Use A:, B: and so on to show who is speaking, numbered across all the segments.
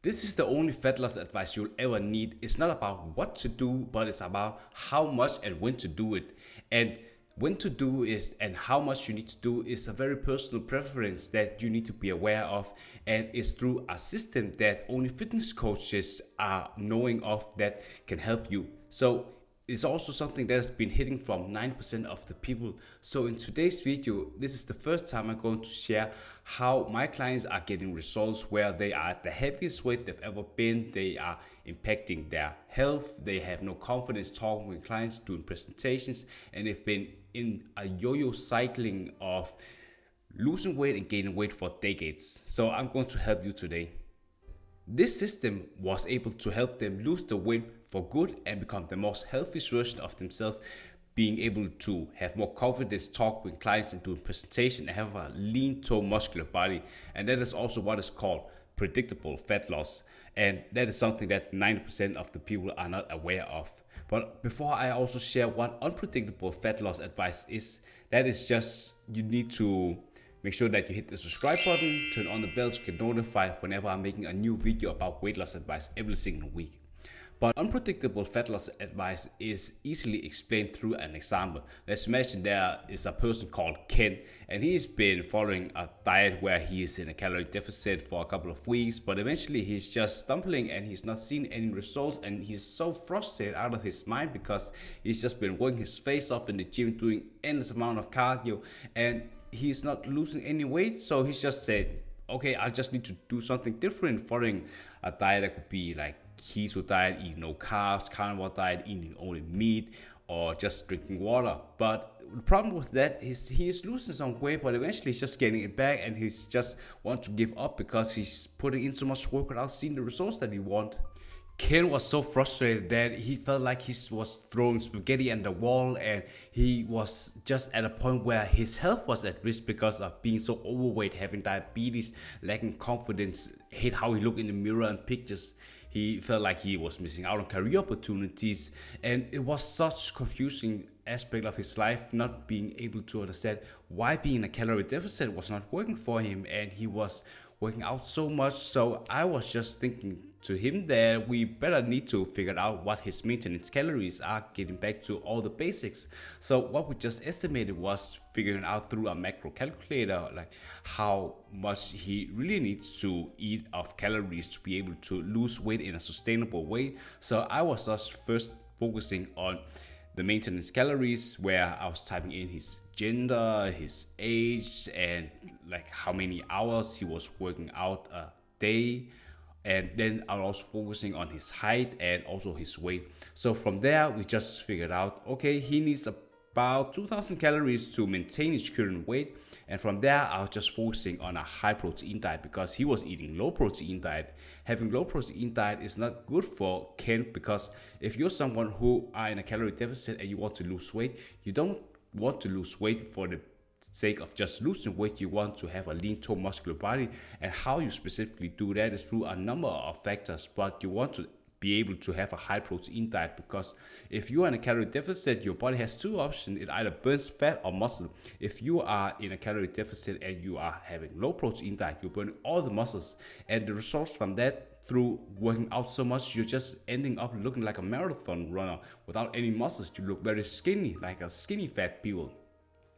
A: This is the only fat loss advice you'll ever need. It's not about what to do, but it's about how much and when to do it. And when to do is and how much you need to do is a very personal preference that you need to be aware of, and it's through a system that only fitness coaches are knowing of that can help you. So it's also something that has been hitting from 90% of the people. So in today's video, this is the first time I'm going to share how my clients are getting results where they are at the heaviest weight they've ever been. They are impacting their health. They have no confidence talking with clients, doing presentations, and they've been in a yo-yo cycling of losing weight and gaining weight for decades. So I'm going to help you today. This system was able to help them lose the weight for good and become the most healthiest version of themselves, being able to have more confidence, talk with clients and doing presentation, and have a lean, toned, muscular body. And that is also what is called predictable fat loss. And that is something that 90% of the people are not aware of. But before I also share what unpredictable fat loss advice is, that is just you need to make sure that you hit the subscribe button, turn on the bell to get notified whenever I'm making a new video about weight loss advice every single week. But unpredictable fat loss advice is easily explained through an example. Let's imagine there is a person called Ken, and he's been following a diet where he is in a calorie deficit for a couple of weeks, but eventually he's just stumbling and he's not seeing any results, and he's so frustrated out of his mind because he's just been working his face off in the gym, doing endless amount of cardio, and he's not losing any weight. So he's just said, okay, I just need to do something different, following a diet that could be like keto diet, eating no carbs, carnivore diet, eating only meat, or just drinking water. But the problem with that is he is losing some weight, but eventually he's just getting it back, and he's just want to give up because he's putting in so much work without seeing the results that he want. Ken was so frustrated that he felt like he was throwing spaghetti at the wall, and he was just at a point where his health was at risk because of being so overweight, having diabetes, lacking confidence, hate how he looked in the mirror and pictures. He felt like he was missing out on career opportunities, and it was such confusing aspect of his life, not being able to understand why being in a calorie deficit was not working for him, and he was working out so much. So I was just thinking to him that we better need to figure out what his maintenance calories are, getting back to all the basics. So what we just estimated was figuring out through a macro calculator like how much he really needs to eat of calories to be able to lose weight in a sustainable way. So I was just first focusing on the maintenance calories, where I was typing in his gender, his age, and like how many hours he was working out a day. And then I was also focusing on his height and also his weight. So from there, we just figured out, okay, he needs about 2,000 calories to maintain his current weight. And from there, I was just focusing on a high protein diet because he was eating low protein diet. Having low protein diet is not good for Ken, because if you're someone who are in a calorie deficit and you want to lose weight, you don't want to lose weight for the sake of just losing weight. You want to have a lean, toned, muscular body, and how you specifically do that is through a number of factors. But you want to be able to have a high protein diet, because if you are in a calorie deficit, your body has two options: it either burns fat or muscle. If you are in a calorie deficit and you are having low protein diet, you're burning all the muscles, and the results from that, through working out so much, you're just ending up looking like a marathon runner without any muscles. You look very skinny, like a skinny fat people.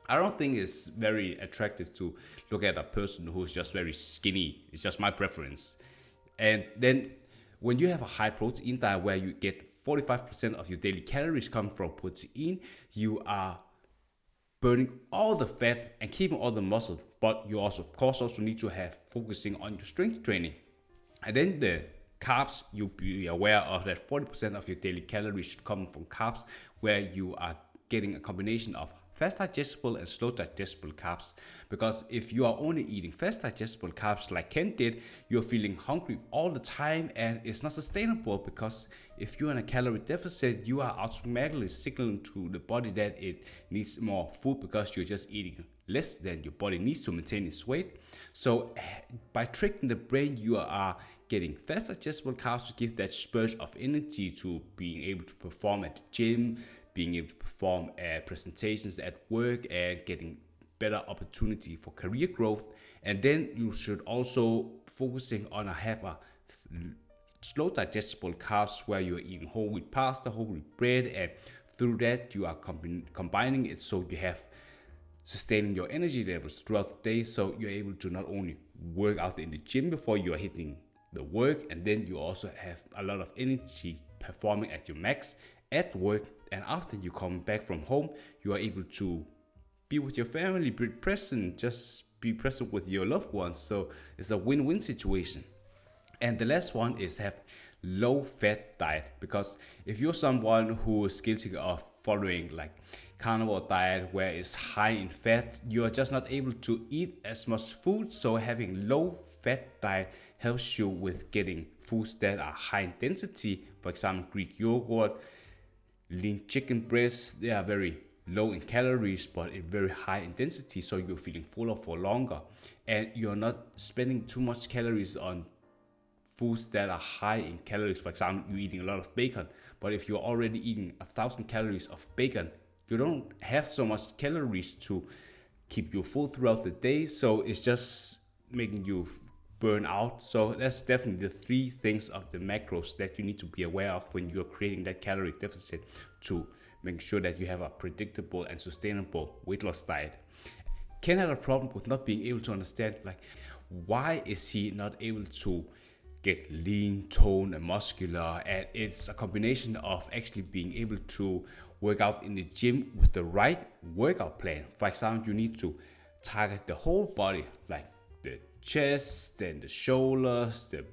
A: I don't think it's very attractive to look at a person who's just very skinny. It's just my preference. And then when you have a high protein diet where you get 45% of your daily calories come from protein, you are burning all the fat and keeping all the muscle. But you also, of course, also need to have focusing on your strength training. And then the carbs, you'll be aware of that 40% of your daily calories should come from carbs, where you are getting a combination of fast digestible and slow digestible carbs. Because if you are only eating fast digestible carbs like Ken did, you're feeling hungry all the time, and it's not sustainable, because if you're in a calorie deficit, you are automatically signaling to the body that it needs more food because you're just eating less than your body needs to maintain its weight. So by tricking the brain, you are getting fast digestible carbs to give that spurge of energy to being able to perform at the gym, being able to perform at presentations at work, and getting better opportunity for career growth. And then you should also focusing on have a slow digestible carbs where you're eating whole wheat pasta, whole wheat bread, and through that you are combining it so you have sustaining your energy levels throughout the day, so you're able to not only work out in the gym before you are hitting the work, and then you also have a lot of energy performing at your max at work, and after you come back from home you are able to be with your family, be present, just be present with your loved ones. So it's a win-win situation. And the last one is have low fat diet, because if you're someone who is guilty of following like carnivore diet where it's high in fat, you are just not able to eat as much food. So having low fat diet helps you with getting foods that are high in density. For example, Greek yogurt, lean chicken breasts, they are very low in calories but very high in density, so you're feeling fuller for longer and you're not spending too much calories on foods that are high in calories. For example, you're eating a lot of bacon, but if you're already eating 1,000 calories of bacon, you don't have so much calories to keep you full throughout the day, so it's just making you burn out. So that's definitely the 3 things of the macros that you need to be aware of when you're creating that calorie deficit to make sure that you have a predictable and sustainable weight loss diet. Ken had a problem with not being able to understand, like, why is he not able to get lean, toned, and muscular? And it's a combination of actually being able to work out in the gym with the right workout plan. For example, you need to target the whole body, like the chest, then the shoulders, the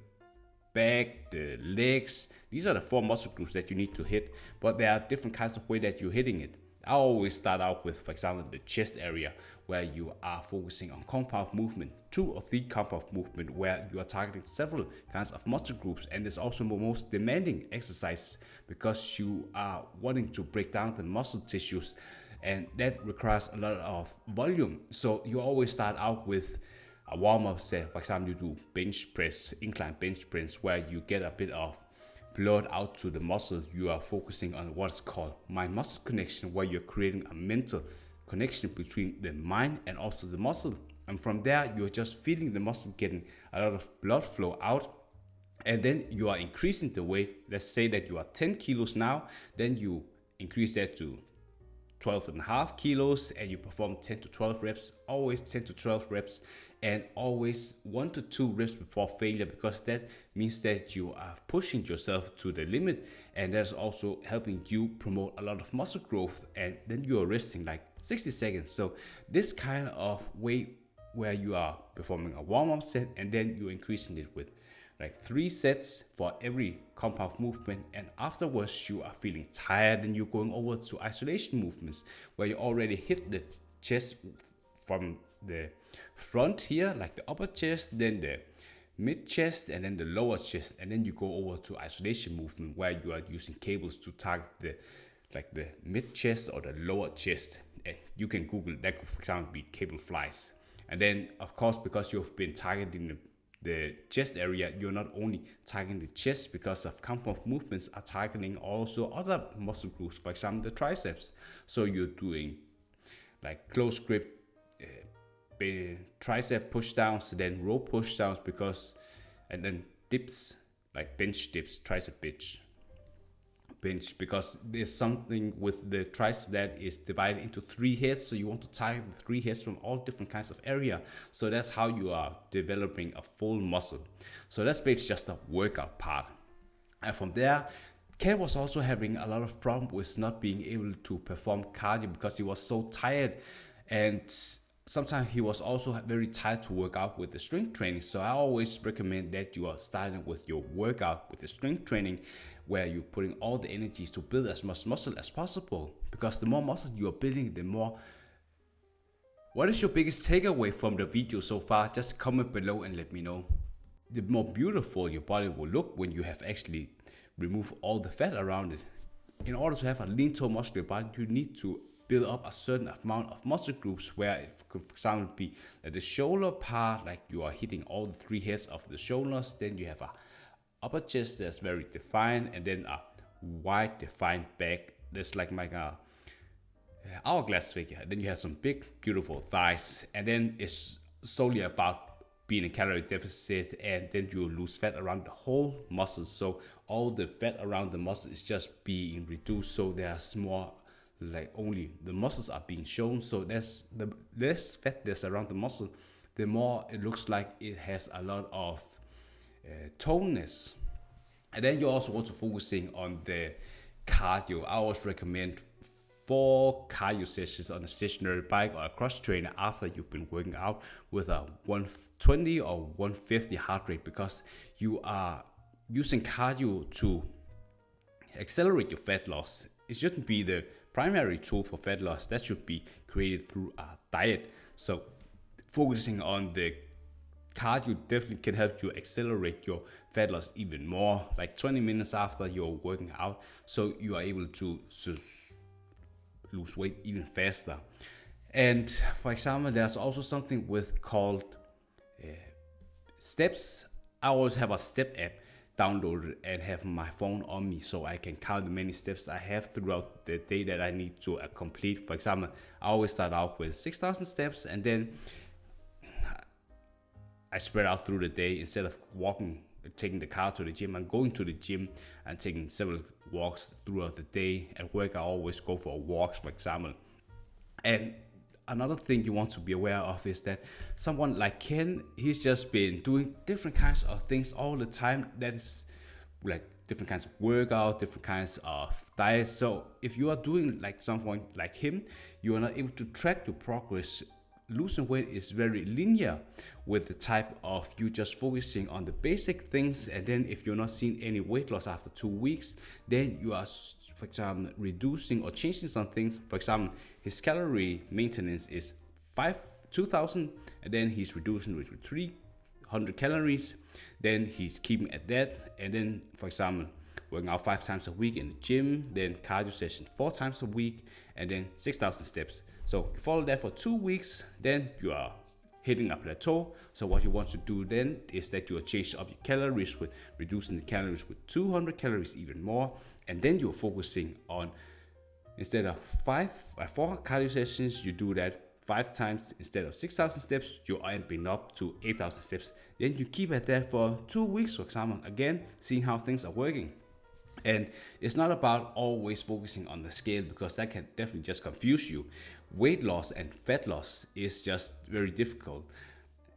A: back, the legs. These are the 4 muscle groups that you need to hit, but there are different kinds of way that you're hitting it. I always start out with, for example, the chest area, where you are focusing on compound movement, 2 or 3 compound movement, where you are targeting several kinds of muscle groups. And it's also the most demanding exercise because you are wanting to break down the muscle tissues, and that requires a lot of volume. So you always start out with a warm-up set. For example, you do bench press, incline bench press, where you get a bit of blood out to the muscle. You are focusing on what's called mind-muscle connection, where you're creating a mental connection between the mind and also the muscle. And from there, you're just feeling the muscle getting a lot of blood flow out. And then you are increasing the weight. Let's say that you are 10 kilos now, then you increase that to 12.5 kilos and you perform 10 to 12 reps, always 10 to 12 reps, and always 1 to 2 reps before failure, because that means that you are pushing yourself to the limit, and that's also helping you promote a lot of muscle growth. And then you are resting like 60 seconds. So this kind of way where you are performing a warm-up set and then you're increasing it with like 3 sets for every compound movement, and afterwards you are feeling tired and you're going over to isolation movements where you already hit the chest from the front here, like the upper chest, then the mid chest, and then the lower chest, and then you go over to isolation movement where you are using cables to target the mid chest or the lower chest. And you can Google that, could for example be cable flies. And then of course, because you've been targeting the chest area, you're not only targeting the chest, because of compound movements are targeting also other muscle groups, for example the triceps. So you're doing like close grip tricep push downs, then row push downs, and then dips like bench dips, tricep bench, because there's something with the tricep that is divided into 3 heads, so you want to target the 3 heads from all different kinds of area. So that's how you are developing a full muscle. So that's basically just the workout part. And from there, Ken was also having a lot of problem with not being able to perform cardio because he was so tired, and sometimes he was also very tired to work out with the strength training. So I always recommend that you are starting with your workout with the strength training, where you're putting all the energies to build as much muscle as possible, because the more muscle you are building, the more. What is your biggest takeaway from the video so far? Just comment below and let me know. The more beautiful your body will look when you have actually removed all the fat around it. In order to have a lean toned muscular body, you need to build up a certain amount of muscle groups, where it could, for example, be the shoulder part, like you are hitting all the 3 heads of the shoulders. Then you have a upper chest that's very defined, and then a wide defined back that's like a hourglass figure. Then you have some big beautiful thighs, and then it's solely about be in a calorie deficit, and then you lose fat around the whole muscle. So all the fat around the muscle is just being reduced. So there's more, like only the muscles are being shown. So there's the less fat there's around the muscle, the more it looks like it has a lot of toneness. And then you also want to focusing on the cardio. I always recommend 4 cardio sessions on a stationary bike or a cross trainer after you've been working out with a 120 or 150 heart rate, because you are using cardio to accelerate your fat loss. It shouldn't be the primary tool for fat loss. That should be created through a diet. So focusing on the cardio definitely can help you accelerate your fat loss even more, like 20 minutes after you're working out, so you are able to lose weight even faster. And for example, there's also something called steps. I always have a step app downloaded and have my phone on me, so I can count the many steps I have throughout the day that I need to complete. For example, I always start out with 6,000 steps, and then I spread out through the day. Instead of taking the car to the gym, I'm going to the gym and taking several walks throughout the day. At work, I always go for walks, for example. And another thing you want to be aware of is that someone like Ken, he's just been doing different kinds of things all the time. That is like different kinds of workout, different kinds of diet. So if you are doing like someone like him, you are not able to track your progress. Losing weight is very linear with the type of you just focusing on the basic things, and then if you're not seeing any weight loss after 2 weeks, then you are, for example, reducing or changing some things. For example, his calorie maintenance is 2,000, and then he's reducing with 300 calories, then he's keeping at that, and then for example working out 5 times a week in the gym, then cardio session 4 times a week, and then 6,000 steps. So you follow that for 2 weeks, then you are hitting a plateau. So what you want to do then is that you are changing up your calories with reducing the calories with 200 calories even more, and then you're focusing on, instead of 4 cardio sessions, you do that 5 times. Instead of 6,000 steps, you are ending up to 8,000 steps. Then you keep at that for 2 weeks, for example, again, seeing how things are working. And it's not about always focusing on the scale, because that can definitely just confuse you. Weight loss and fat loss is just very difficult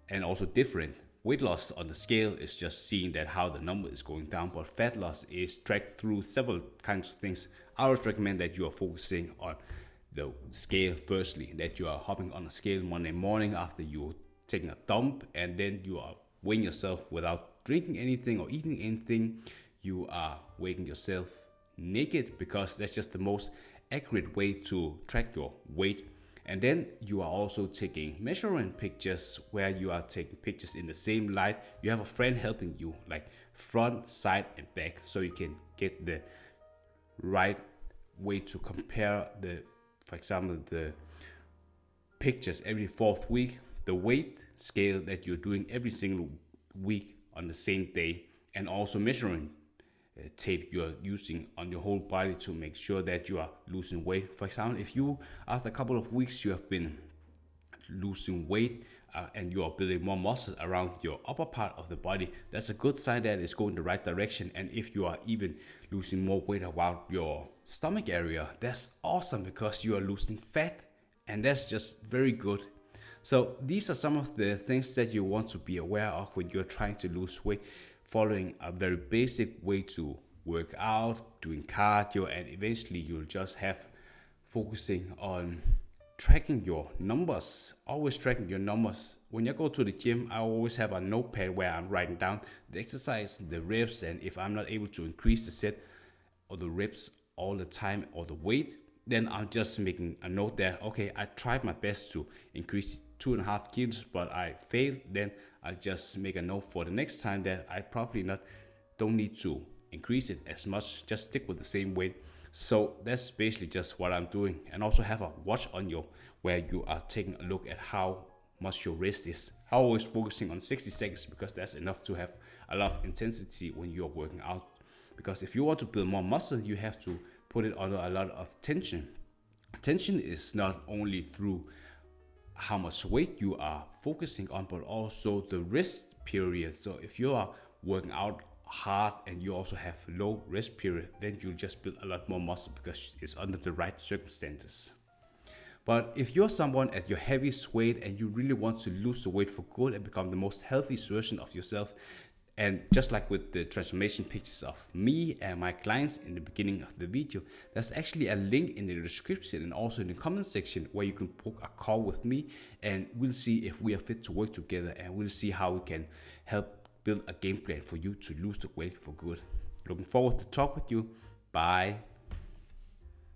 A: and also different. Weight loss on the scale is just seeing that how the number is going down, but fat loss is tracked through several kinds of things. I always recommend that you are focusing on the scale firstly, that you are hopping on a scale Monday morning after you're taking a dump, and then you are weighing yourself without drinking anything or eating anything. You are weighing yourself naked, because that's just the most accurate way to track your weight. And then you are also taking measuring pictures, where you are taking pictures in the same light. You have a friend helping you, like front, side, and back, so you can get the right way to compare for example, the pictures every 4th week, the weight scale that you're doing every single week on the same day, and also measuring tape you are using on your whole body to make sure that you are losing weight. For example, if you after a couple of weeks you have been losing weight and you are building more muscle around your upper part of the body, that's a good sign that it's going the right direction. And if you are even losing more weight around your stomach area, that's awesome, because you are losing fat, and that's just very good. So these are some of the things that you want to be aware of when you're trying to lose weight, following a very basic way to work out, doing cardio, and eventually you'll just have focusing on tracking your numbers, always tracking your numbers. When I go to the gym, I always have a notepad where I'm writing down the exercise, the reps, and if I'm not able to increase the set or the reps all the time or the weight, then I'm just making a note there. Okay, I tried my best to increase 2.5 kilos, but I failed. Then I just make a note for the next time that I probably don't need to increase it as much, just stick with the same weight. So that's basically just what I'm doing. And also have a watch on you where you are taking a look at how much your rest is. I'm always focusing on 60 seconds, because that's enough to have a lot of intensity when you're working out. Because if you want to build more muscle, you have to put it under a lot of tension. Tension is not only through how much weight you are focusing on, but also the rest period. So if you are working out hard and you also have low rest period, then you'll just build a lot more muscle because it's under the right circumstances. But if you're someone at your heaviest weight and you really want to lose the weight for good and become the most healthy version of yourself, and just like with the transformation pictures of me and my clients in the beginning of the video, there's actually a link in the description and also in the comment section where you can book a call with me, and we'll see if we are fit to work together, and we'll see how we can help build a game plan for you to lose the weight for good. Looking forward to talk with you. Bye.